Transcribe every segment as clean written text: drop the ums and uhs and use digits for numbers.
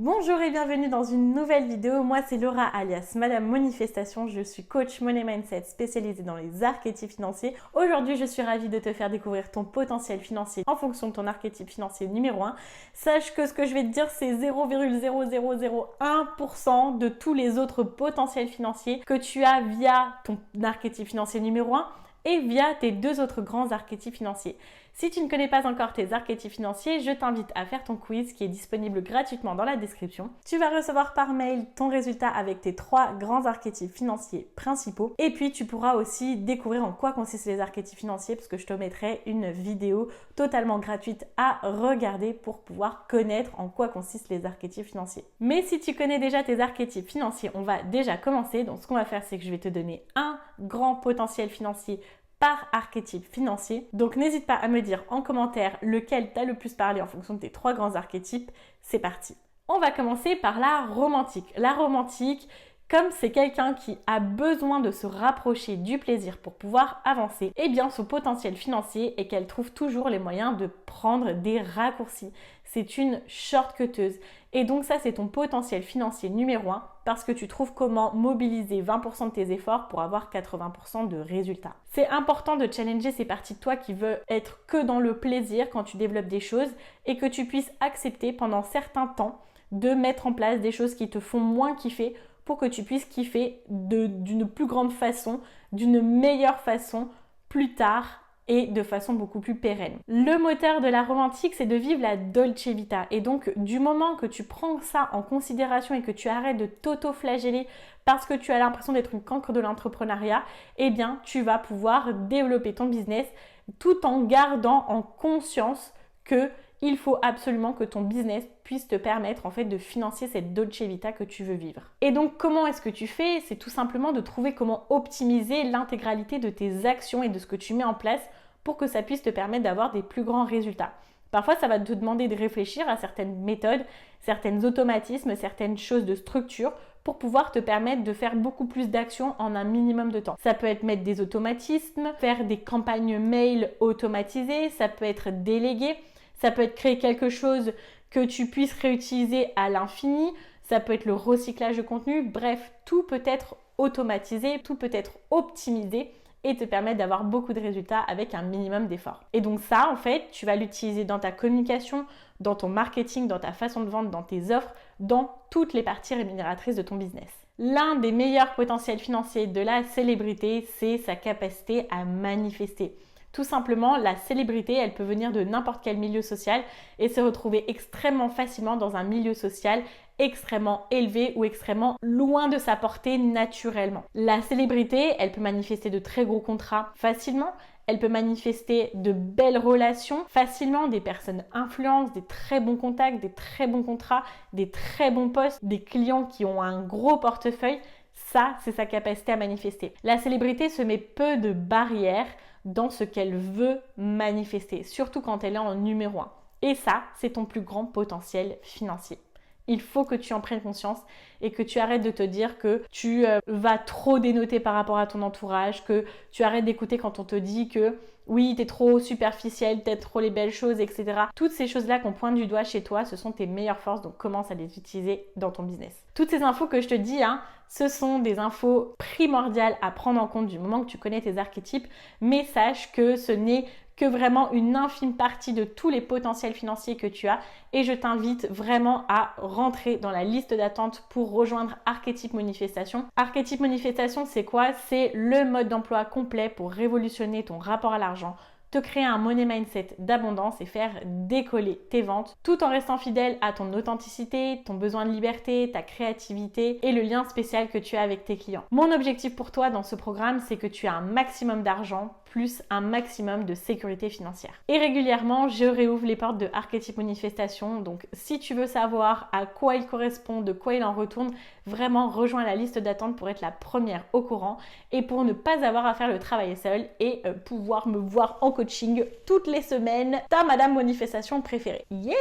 Bonjour et bienvenue dans une nouvelle vidéo. Moi c'est Laura alias Madame Manifestation. Je suis coach Money Mindset spécialisée dans les archétypes financiers. Aujourd'hui je suis ravie de te faire découvrir ton potentiel financier en fonction de ton archétype financier numéro 1. Sache que ce que je vais te dire c'est 0,0001% de tous les autres potentiels financiers que tu as via ton archétype financier numéro 1 et via tes deux autres grands archétypes financiers. Si tu ne connais pas encore tes archétypes financiers, je t'invite à faire ton quiz qui est disponible gratuitement dans la description. Tu vas recevoir par mail ton résultat avec tes 3 grands archétypes financiers principaux. Et puis tu pourras aussi découvrir en quoi consistent les archétypes financiers parce que je te mettrai une vidéo totalement gratuite à regarder pour pouvoir connaître en quoi consistent les archétypes financiers. Mais si tu connais déjà tes archétypes financiers, on va déjà commencer. Donc ce qu'on va faire, c'est que je vais te donner un grand potentiel financier par archétype financier. Donc n'hésite pas à me dire en commentaire lequel t'a le plus parlé en fonction de tes 3 grands archétypes. C'est parti. On va commencer par la romantique. La romantique, comme c'est quelqu'un qui a besoin de se rapprocher du plaisir pour pouvoir avancer, eh bien son potentiel financier est qu'elle trouve toujours les moyens de prendre des raccourcis. C'est une shortcuteuse. Et donc ça, c'est ton potentiel financier numéro 1 parce que tu trouves comment mobiliser 20% de tes efforts pour avoir 80% de résultats. C'est important de challenger ces parties de toi qui veulent être que dans le plaisir quand tu développes des choses et que tu puisses accepter pendant certains temps de mettre en place des choses qui te font moins kiffer pour que tu puisses kiffer d'une plus grande façon, d'une meilleure façon plus tard et de façon beaucoup plus pérenne. Le moteur de la romantique, c'est de vivre la Dolce Vita. Et donc, du moment que tu prends ça en considération et que tu arrêtes de t'auto-flageller parce que tu as l'impression d'être une cancre de l'entrepreneuriat, eh bien, tu vas pouvoir développer ton business tout en gardant en conscience que il faut absolument que ton business puisse te permettre en fait de financer cette Dolce Vita que tu veux vivre. Et donc comment est-ce que tu fais? C'est tout simplement de trouver comment optimiser l'intégralité de tes actions et de ce que tu mets en place pour que ça puisse te permettre d'avoir des plus grands résultats. Parfois, ça va te demander de réfléchir à certaines méthodes, certains automatismes, certaines choses de structure pour pouvoir te permettre de faire beaucoup plus d'actions en un minimum de temps. Ça peut être mettre des automatismes, faire des campagnes mail automatisées, ça peut être déléguer, ça peut être créer quelque chose que tu puisses réutiliser à l'infini, ça peut être le recyclage de contenu, bref, tout peut être automatisé, tout peut être optimisé et te permettre d'avoir beaucoup de résultats avec un minimum d'efforts. Et donc ça, en fait, tu vas l'utiliser dans ta communication, dans ton marketing, dans ta façon de vendre, dans tes offres, dans toutes les parties rémunératrices de ton business. L'un des meilleurs potentiels financiers de la célébrité, c'est sa capacité à manifester. Tout simplement, la célébrité, elle peut venir de n'importe quel milieu social et se retrouver extrêmement facilement dans un milieu social extrêmement élevé ou extrêmement loin de sa portée naturellement. La célébrité, elle peut manifester de très gros contrats facilement, elle peut manifester de belles relations facilement, des personnes influentes, des très bons contacts, des très bons contrats, des très bons postes, des clients qui ont un gros portefeuille. Ça, c'est sa capacité à manifester. La célébrité se met peu de barrières dans ce qu'elle veut manifester, surtout quand elle est en numéro 1. Et ça, c'est ton plus grand potentiel financier. Il faut que tu en prennes conscience et que tu arrêtes de te dire que tu vas trop dénoter par rapport à ton entourage, que tu arrêtes d'écouter quand on te dit que oui, t'es trop superficiel, t'aimes trop les belles choses, etc. Toutes ces choses-là qu'on pointe du doigt chez toi, ce sont tes meilleures forces, donc commence à les utiliser dans ton business. Toutes ces infos que je te dis, ce sont des infos primordiales à prendre en compte du moment que tu connais tes archétypes, mais sache que ce n'est que vraiment une infime partie de tous les potentiels financiers que tu as et je t'invite vraiment à rentrer dans la liste d'attente pour rejoindre Archétype Manifestation. Archétype Manifestation, c'est quoi? C'est le mode d'emploi complet pour révolutionner ton rapport à l'argent, te créer un money mindset d'abondance et faire décoller tes ventes tout en restant fidèle à ton authenticité, ton besoin de liberté, ta créativité et le lien spécial que tu as avec tes clients. Mon objectif pour toi dans ce programme, c'est que tu aies un maximum d'argent plus un maximum de sécurité financière. Et régulièrement, je réouvre les portes de Archétype Manifestation. Donc, si tu veux savoir à quoi il correspond, de quoi il en retourne, vraiment rejoins la liste d'attente pour être la première au courant et pour ne pas avoir à faire le travail seul et pouvoir me voir en coaching toutes les semaines. Ta Madame Manifestation préférée. Yay!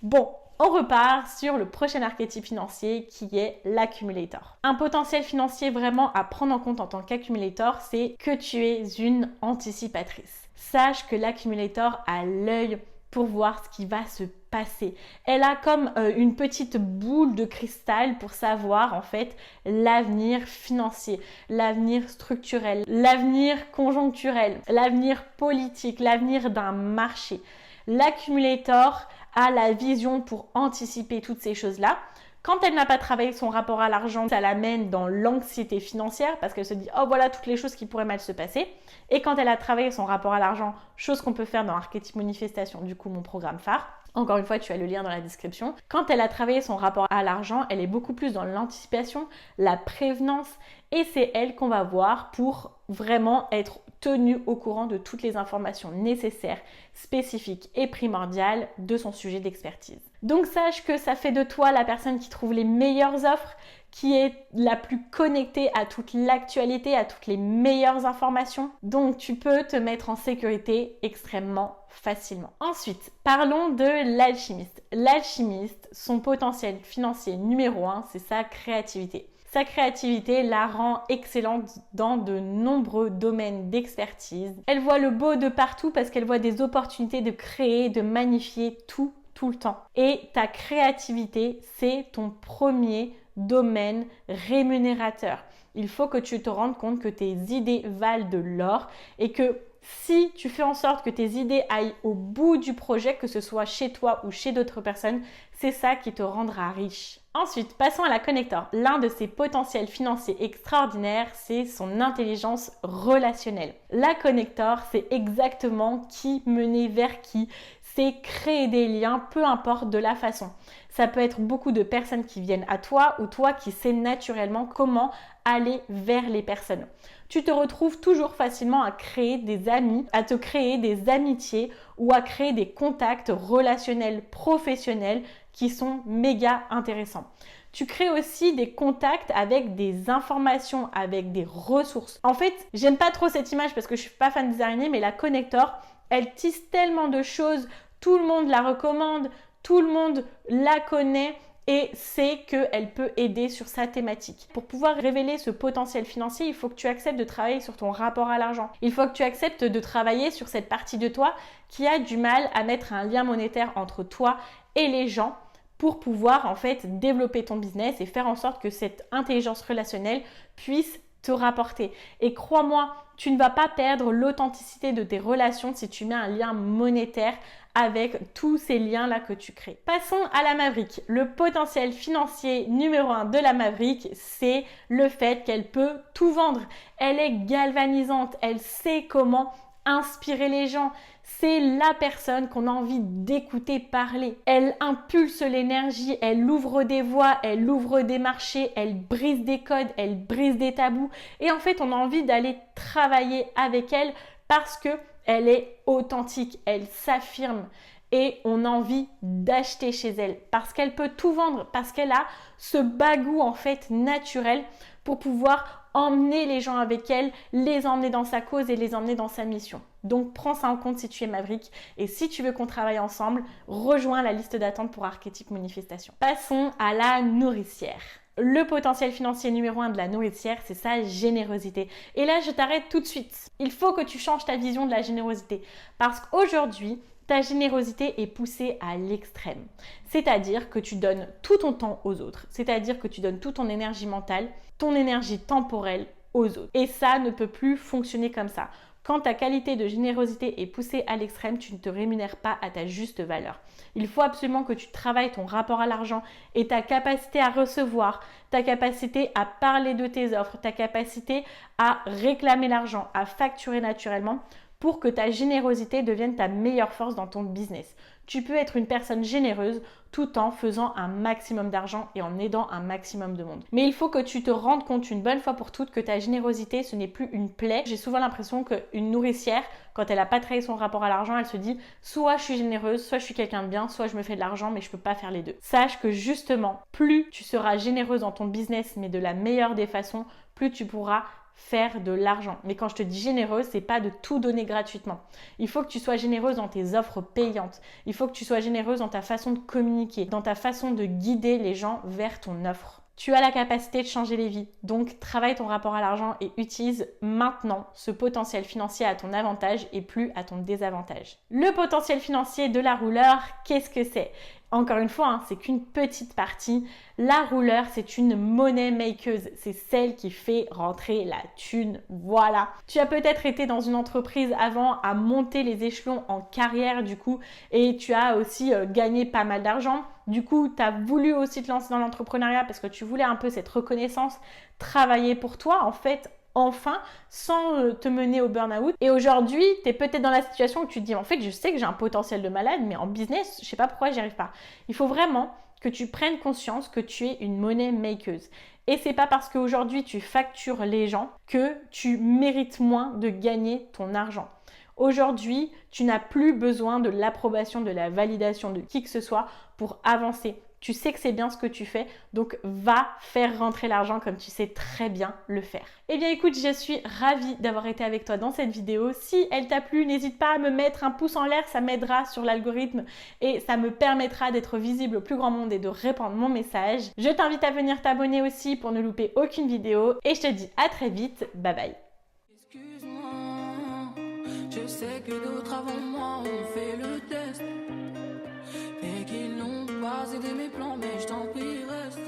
Bon, on repart sur le prochain archétype financier qui est l'accumulator. Un potentiel financier vraiment à prendre en compte en tant qu'accumulator, c'est que tu es une anticipatrice. Sache que l'accumulator a l'œil pour voir ce qui va se passé. Elle a comme une petite boule de cristal pour savoir en fait l'avenir financier, l'avenir structurel, l'avenir conjoncturel, l'avenir politique, l'avenir d'un marché. L'accumulator a la vision pour anticiper toutes ces choses-là. Quand elle n'a pas travaillé son rapport à l'argent, ça l'amène dans l'anxiété financière parce qu'elle se dit « Oh voilà toutes les choses qui pourraient mal se passer ». Et quand elle a travaillé son rapport à l'argent, chose qu'on peut faire dans Archétype Manifestation, du coup mon programme phare, encore une fois, tu as le lien dans la description. Quand elle a travaillé son rapport à l'argent, elle est beaucoup plus dans l'anticipation, la prévenance et c'est elle qu'on va voir pour vraiment être tenue au courant de toutes les informations nécessaires, spécifiques et primordiales de son sujet d'expertise. Donc sache que ça fait de toi la personne qui trouve les meilleures offres, qui est la plus connectée à toute l'actualité, à toutes les meilleures informations. Donc tu peux te mettre en sécurité extrêmement facilement. Ensuite, parlons de l'alchimiste. L'alchimiste, son potentiel financier numéro 1, c'est sa créativité. Sa créativité la rend excellente dans de nombreux domaines d'expertise. Elle voit le beau de partout parce qu'elle voit des opportunités de créer, de magnifier tout le temps. Et ta créativité, c'est ton premier domaine rémunérateur. Il faut que tu te rendes compte que tes idées valent de l'or et que si tu fais en sorte que tes idées aillent au bout du projet, que ce soit chez toi ou chez d'autres personnes, c'est ça qui te rendra riche. Ensuite, passons à la connector. L'un de ses potentiels financiers extraordinaires, c'est son intelligence relationnelle. La connector, c'est exactement qui mener vers qui. C'est créer des liens, peu importe de la façon. Ça peut être beaucoup de personnes qui viennent à toi ou toi qui sais naturellement comment aller vers les personnes. Tu te retrouves toujours facilement à créer des amis, à te créer des amitiés ou à créer des contacts relationnels professionnels qui sont méga intéressants. Tu crées aussi des contacts avec des informations, avec des ressources. En fait, j'aime pas trop cette image parce que je suis pas fan des araignées, mais la connector, elle tisse tellement de choses, tout le monde la recommande, tout le monde la connaît et sait qu'elle peut aider sur sa thématique. Pour pouvoir révéler ce potentiel financier, il faut que tu acceptes de travailler sur ton rapport à l'argent. Il faut que tu acceptes de travailler sur cette partie de toi qui a du mal à mettre un lien monétaire entre toi et les gens pour pouvoir en fait développer ton business et faire en sorte que cette intelligence relationnelle puisse te rapporter. Et crois-moi, tu ne vas pas perdre l'authenticité de tes relations si tu mets un lien monétaire avec tous ces liens-là que tu crées. Passons à la Maverick. Le potentiel financier numéro 1 de la Maverick, c'est le fait qu'elle peut tout vendre. Elle est galvanisante, elle sait comment inspirer les gens. C'est la personne qu'on a envie d'écouter parler. Elle impulse l'énergie, elle ouvre des voies, elle ouvre des marchés, elle brise des codes, elle brise des tabous. Et en fait, on a envie d'aller travailler avec elle parce que elle est authentique, elle s'affirme et on a envie d'acheter chez elle parce qu'elle peut tout vendre, parce qu'elle a ce bagou en fait naturel pour pouvoir emmener les gens avec elle, les emmener dans sa cause et les emmener dans sa mission. Donc prends ça en compte si tu es Maverick et si tu veux qu'on travaille ensemble, rejoins la liste d'attente pour Archétype Manifestation. Passons à la nourricière. Le potentiel financier numéro 1 de la nourricière, c'est sa générosité. Et là, je t'arrête tout de suite. Il faut que tu changes ta vision de la générosité parce qu'aujourd'hui, ta générosité est poussée à l'extrême. C'est-à-dire que tu donnes tout ton temps aux autres. C'est-à-dire que tu donnes toute ton énergie mentale, ton énergie temporelle aux autres. Et ça ne peut plus fonctionner comme ça. Quand ta qualité de générosité est poussée à l'extrême, tu ne te rémunères pas à ta juste valeur. Il faut absolument que tu travailles ton rapport à l'argent et ta capacité à recevoir, ta capacité à parler de tes offres, ta capacité à réclamer l'argent, à facturer naturellement pour que ta générosité devienne ta meilleure force dans ton business. Tu peux être une personne généreuse tout en faisant un maximum d'argent et en aidant un maximum de monde. Mais il faut que tu te rendes compte une bonne fois pour toutes que ta générosité, ce n'est plus une plaie. J'ai souvent l'impression qu'une nourricière, quand elle n'a pas travaillé son rapport à l'argent, elle se dit soit je suis généreuse, soit je suis quelqu'un de bien, soit je me fais de l'argent, mais je ne peux pas faire les deux. Sache que justement, plus tu seras généreuse dans ton business, mais de la meilleure des façons, plus tu pourras faire de l'argent. Mais quand je te dis généreuse, c'est pas de tout donner gratuitement. Il faut que tu sois généreuse dans tes offres payantes. Il faut que tu sois généreuse dans ta façon de communiquer, dans ta façon de guider les gens vers ton offre. Tu as la capacité de changer les vies. Donc, travaille ton rapport à l'argent et utilise maintenant ce potentiel financier à ton avantage et plus à ton désavantage. Le potentiel financier de la rouleur, qu'est-ce que c'est? Encore une fois, c'est qu'une petite partie. La rouleur, c'est une money makeuse. C'est celle qui fait rentrer la thune. Voilà. Tu as peut-être été dans une entreprise avant à monter les échelons en carrière du coup et tu as aussi gagné pas mal d'argent. Du coup, tu as voulu aussi te lancer dans l'entrepreneuriat parce que tu voulais un peu cette reconnaissance, travailler pour toi en fait. Enfin, sans te mener au burn-out. Et aujourd'hui, tu es peut-être dans la situation où tu te dis, en fait, je sais que j'ai un potentiel de malade, mais en business, je sais pas pourquoi j'y arrive pas. Il faut vraiment que tu prennes conscience que tu es une money makeuse. Et c'est pas parce qu'aujourd'hui tu factures les gens que tu mérites moins de gagner ton argent. Aujourd'hui, tu n'as plus besoin de l'approbation, de la validation de qui que ce soit pour avancer. Tu sais que c'est bien ce que tu fais, donc va faire rentrer l'argent comme tu sais très bien le faire. Eh bien écoute, je suis ravie d'avoir été avec toi dans cette vidéo. Si elle t'a plu, n'hésite pas à me mettre un pouce en l'air, ça m'aidera sur l'algorithme et ça me permettra d'être visible au plus grand monde et de répandre mon message. Je t'invite à venir t'abonner aussi pour ne louper aucune vidéo et je te dis à très vite, bye bye. Excuse-moi, je sais que d'autres avant moi ont fait le test et qu'ils n'ont pas aidé mes plans, mais je t'en prie reste.